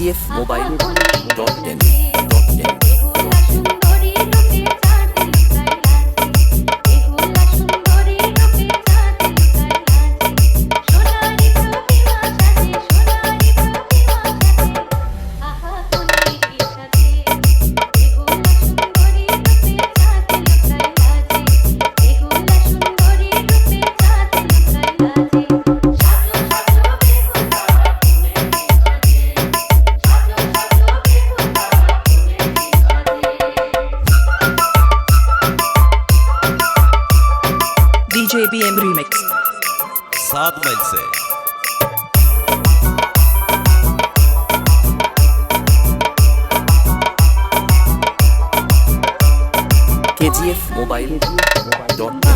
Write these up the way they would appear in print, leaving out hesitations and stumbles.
kgfmobile.in DJBM Remix 7 मील से kgfmobile.in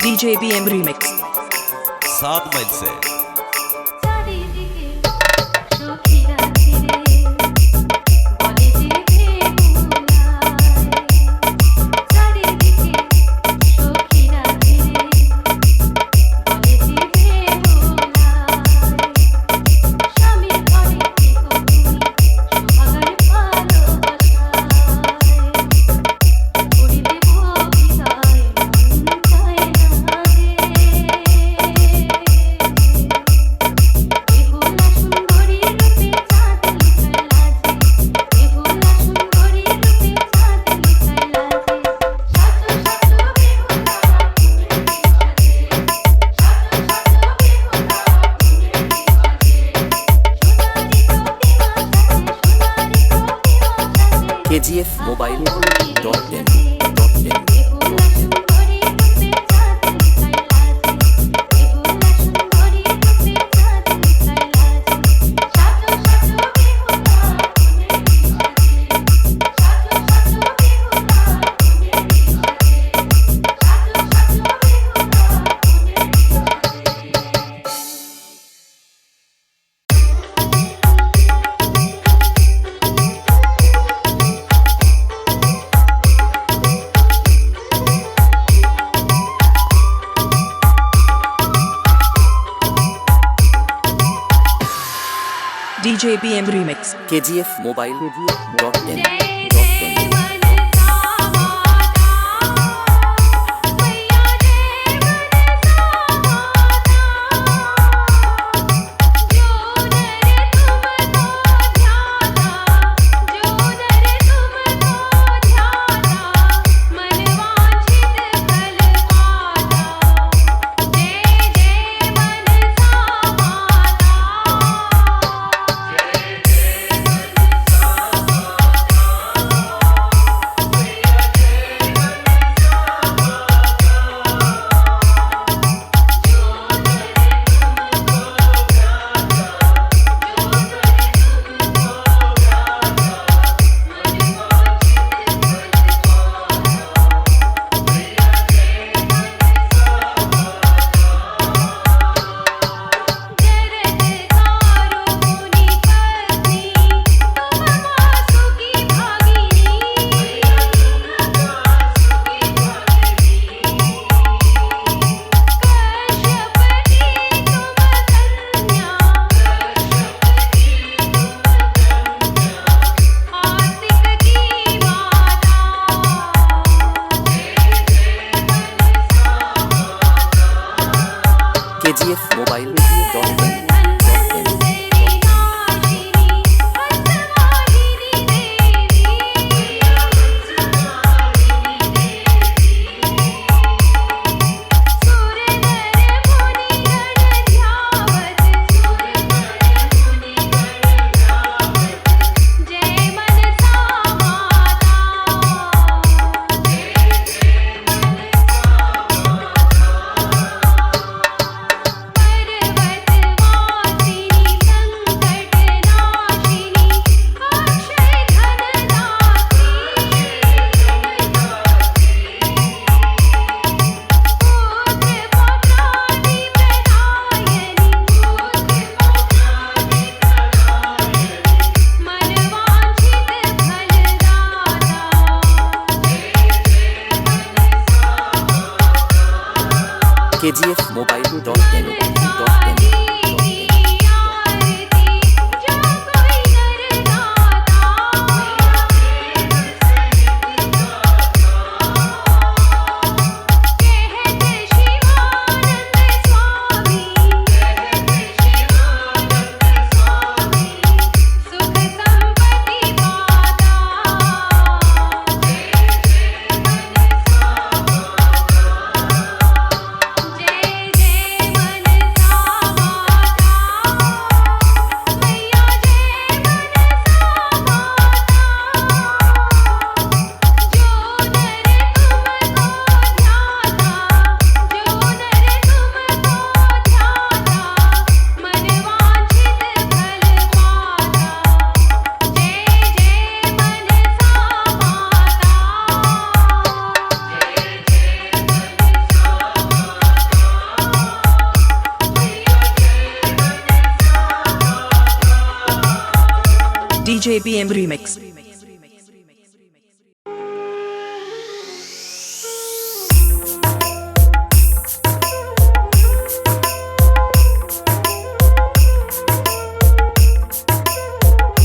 DJBM Remix 7 मील से kgfmobile.in DJBM Remix kgfmobile.in kgfmobile.in kgfmobile.in DJ BM Remix.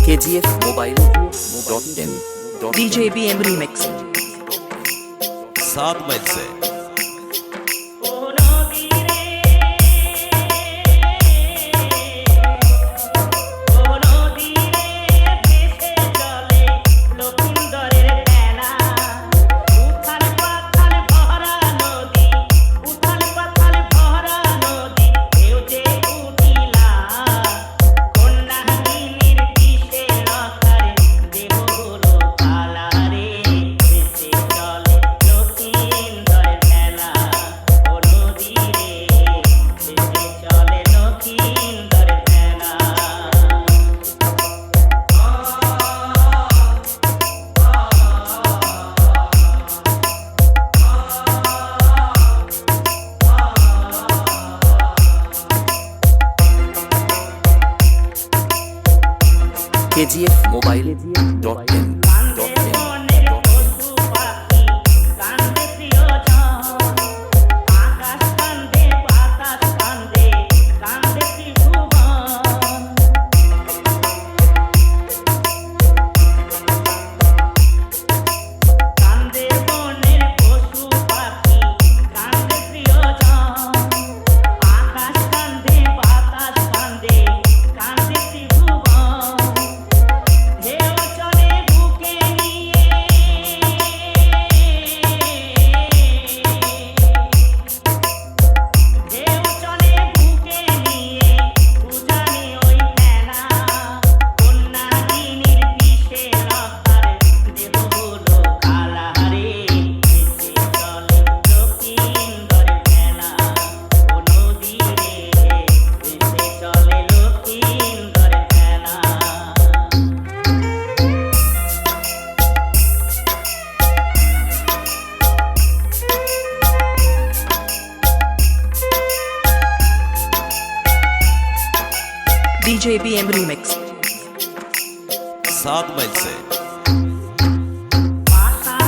kgfmobile.in DJ BM Remix. 7 मील से kgfmobile.in DJ BM Remix. 7 मील से আশা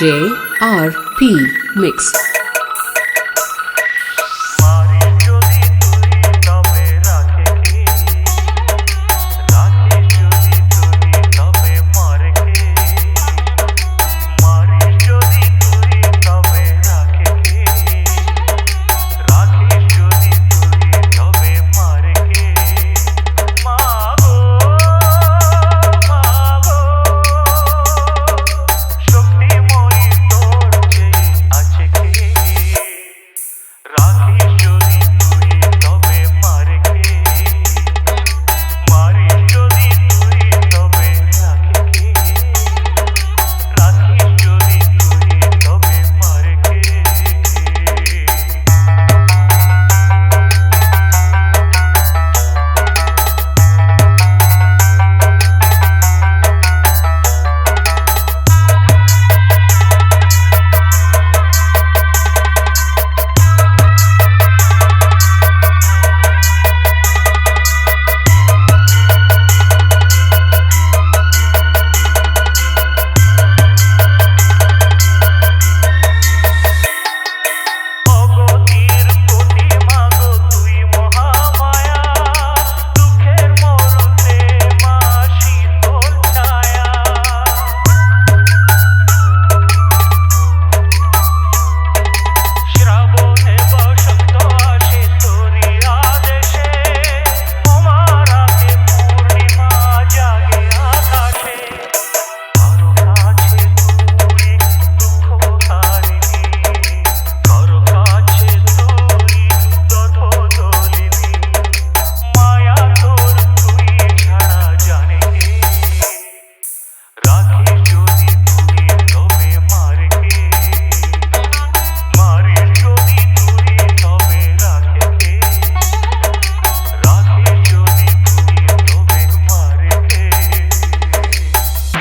DJ RP Mix.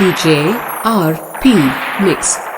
DJ RP Mix.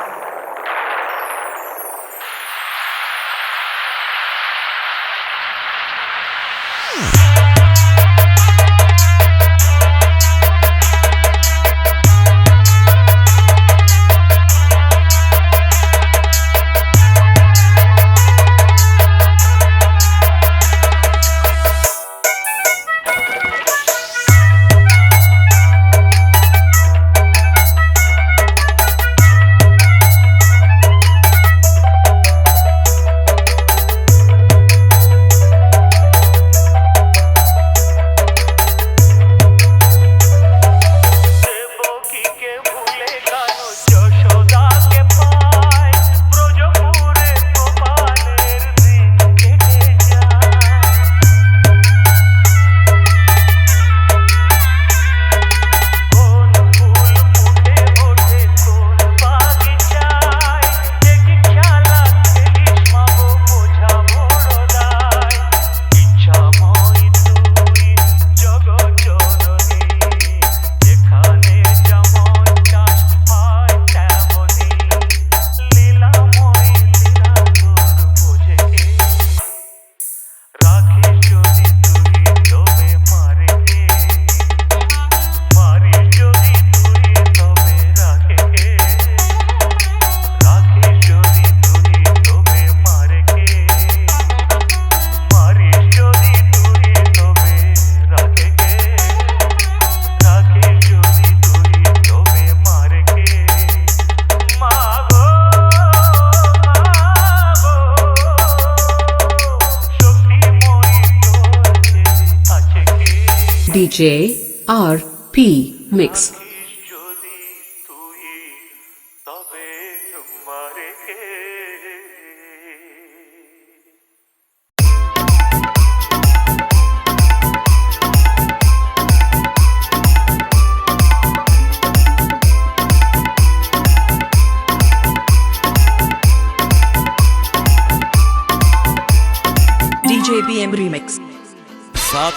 DJ RP Mix.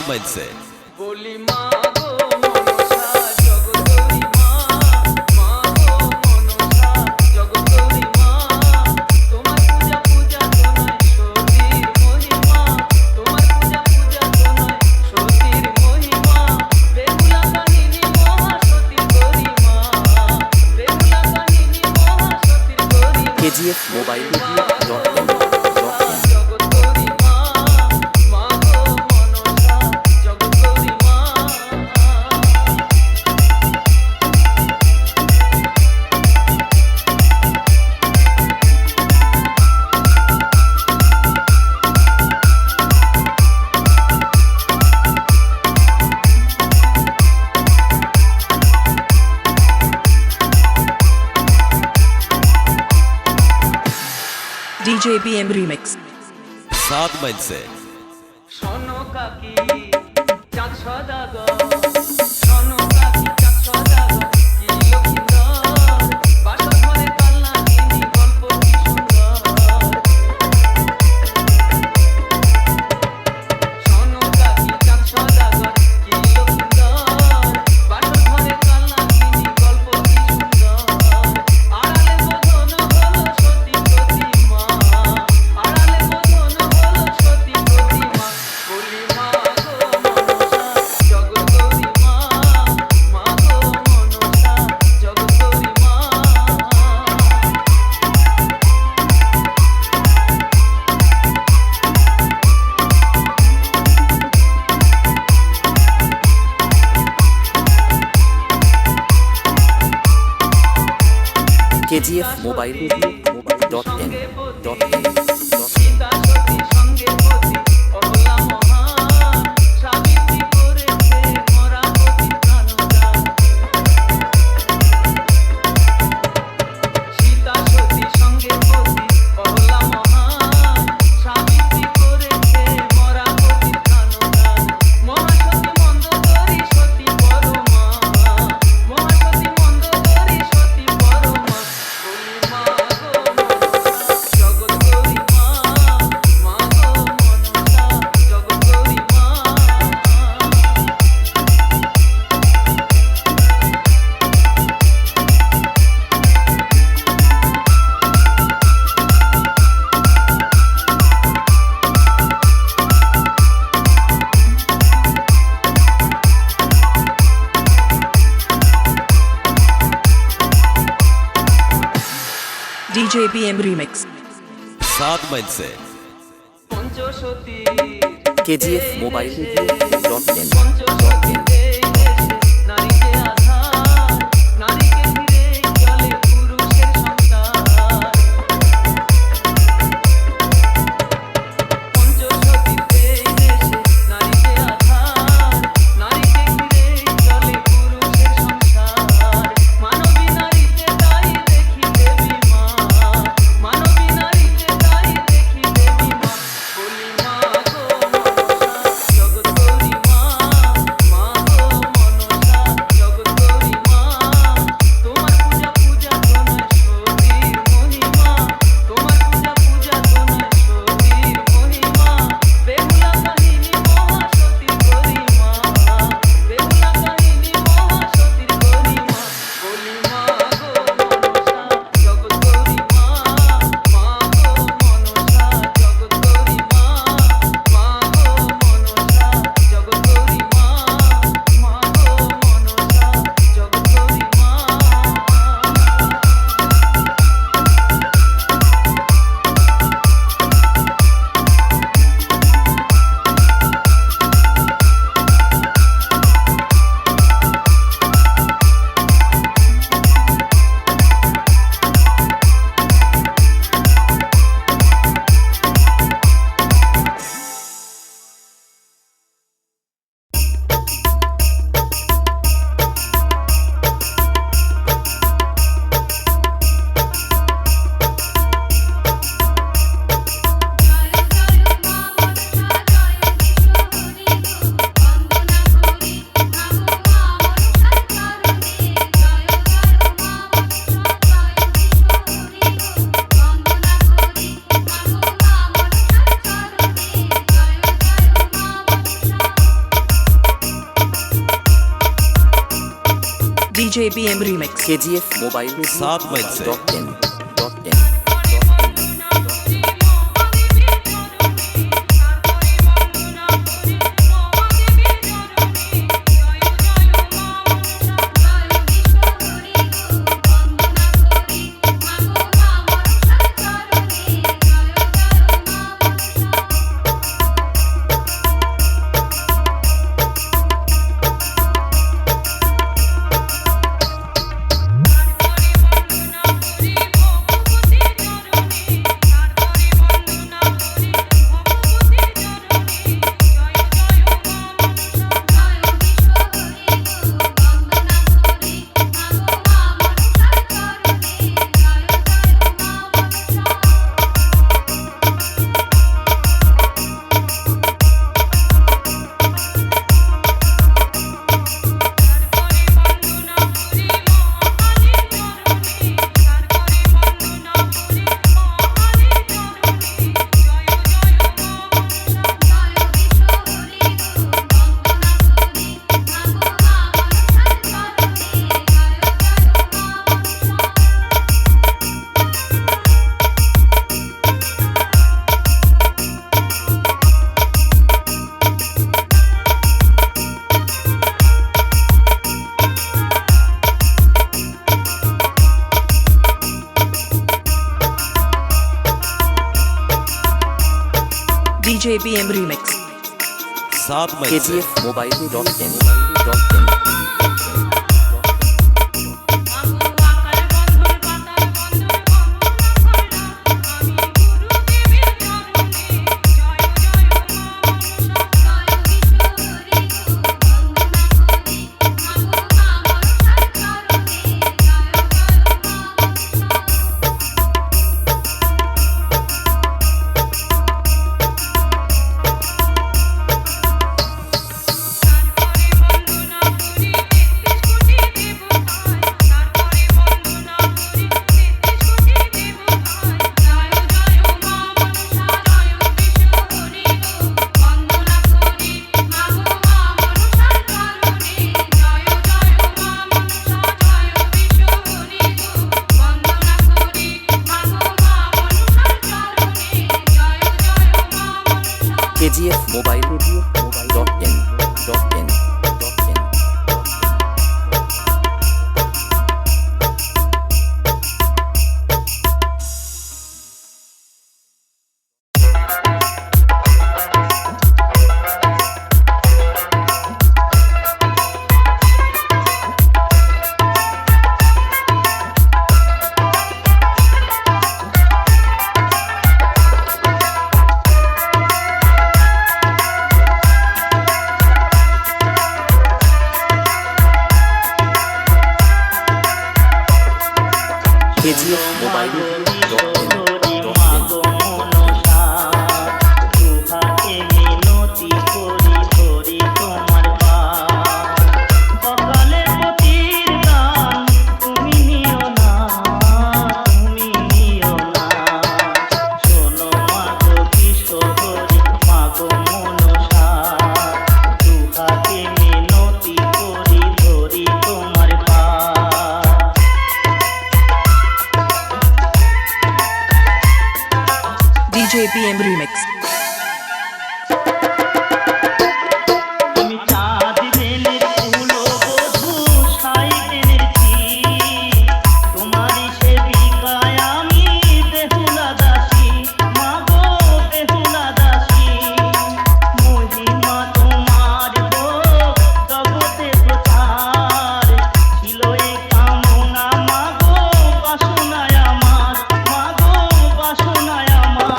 মাইলসে বলি মা গো মনসা জগদরি মা, মা গো মনসা জগদরি মা, তোমার পূজা পূজা তো নয় সতীর মহিমা, তোমার পূজা পূজা তো নয় সতীর মহিমা, বেহুলা কাহিনী মহা সতীর গরিমা, বেহুলা কাহিনী মহা সতীর গরিমা। KGF Mobile dot in. জগদরি মা, মা গো মনসা জগদরি মা। DJ BM Remix. 7 মাইলসে শোনো কাকি চাঁদ সদাগর, শোনো কাকি চাঁদ সদাগর, কি লক্ষিন্দর বাসর ঘরে কালনা কিনি গল্প কি সুন্দর। শোনো কাকি চাঁদ সদাগর, কি লক্ষিন্দর বাসর ঘরে কালনা কিনি গল্প কি সুন্দর। আড়ালে বোধন হলো সতী প্রতিমা, আড়ালে বোধন হলো সতী প্রতিমা। বলি মা গো মনসা জগদরি মা, মা গো মনসা জগদরি মা। KGF Mobile dot in. Sita সতী সঙ্গে পতি অবলা মহান, সাবিত্রী করেছে মরা পতি প্রাণদান। সীতা সতী সঙ্গে পতি অবলা মহান, সাবিত্রী করেছে মরা পতি প্রাণদান। মহাসতী মন্দোদরী সতী পরমা, মহাসতী মন্দোদরী সতী পরমা। বলি মা গো মনসা জগদরি মা, মা গো মনসা জগদরি মা। DJ BM Remix. 7 মাইলসে পঞ্চসতীর KGF Mobile dot in. পঞ্চসতীর এই দেশে নারীকে আধার, নারীকে ঘিরে চলে পুরুষের সংসার। পঞ্চসতীর এই দেশে নারীকে আধার, নারীকে ঘিরে চলে পুরুষের সংসার। মানবী নারীতে তাই দেখি দেবী মা, মানবী নারীতে তাই দেখি দেবী মা। বলি মা গো মনসা জগদরি মা, মা DJ BM Remix. KGF Mobile 7 mile से .in DJ BM Remix. 7 mile से KGF Mobile.in KGF Mobile.in KGF Mobile.in DJ BM Remix. আমি চাঁদ বেলের ফুলো বধূ সাই এনেছি তোমারই সেবিকায় আমি বেহুলা দাসী মাগো বেহুলা দাসী মহিমা তোমার গো জগতে প্রচার ছিল এ কামনা মাগো বাসনায় আমার মাগো বাসনায় আমার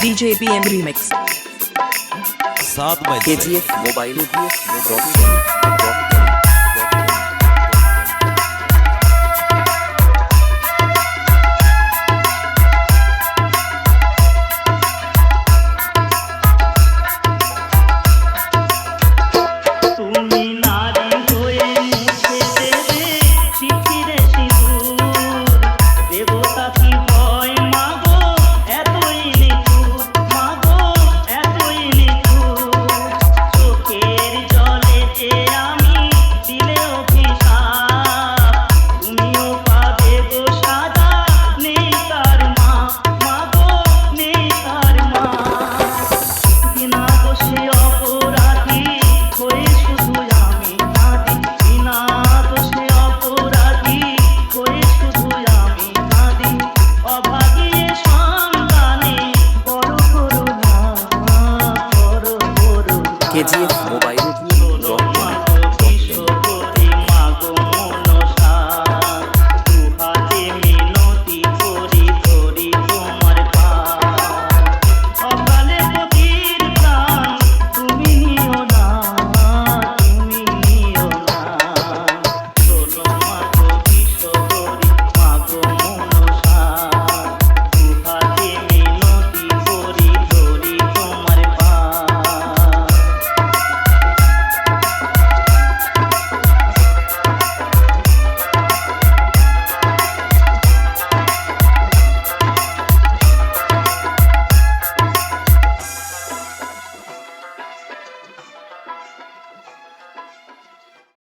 DJ BM Remix. सात माइल से KGF Mobile.in তুমি নারী হয়ে মুছে দেবে শিখিরে সিঁদুর দেবতা কি হয় মাগো এতই নিঠুর মাগো এতই নিঠুর চোখের জলে যে আমি দিলে অভিশাপ তুমিও পাবে গো সাজা নেই তার মা মাগো নেই তার মা বিনা দোষে অপরাধী হয়ে শুধু আমি কাঁদি বিনা দোষে অপরাধী হয়ে শুধু আমি কাঁদি অভাগী এ সন্তানে বড় করুণা বড় করুণা KGF Mobile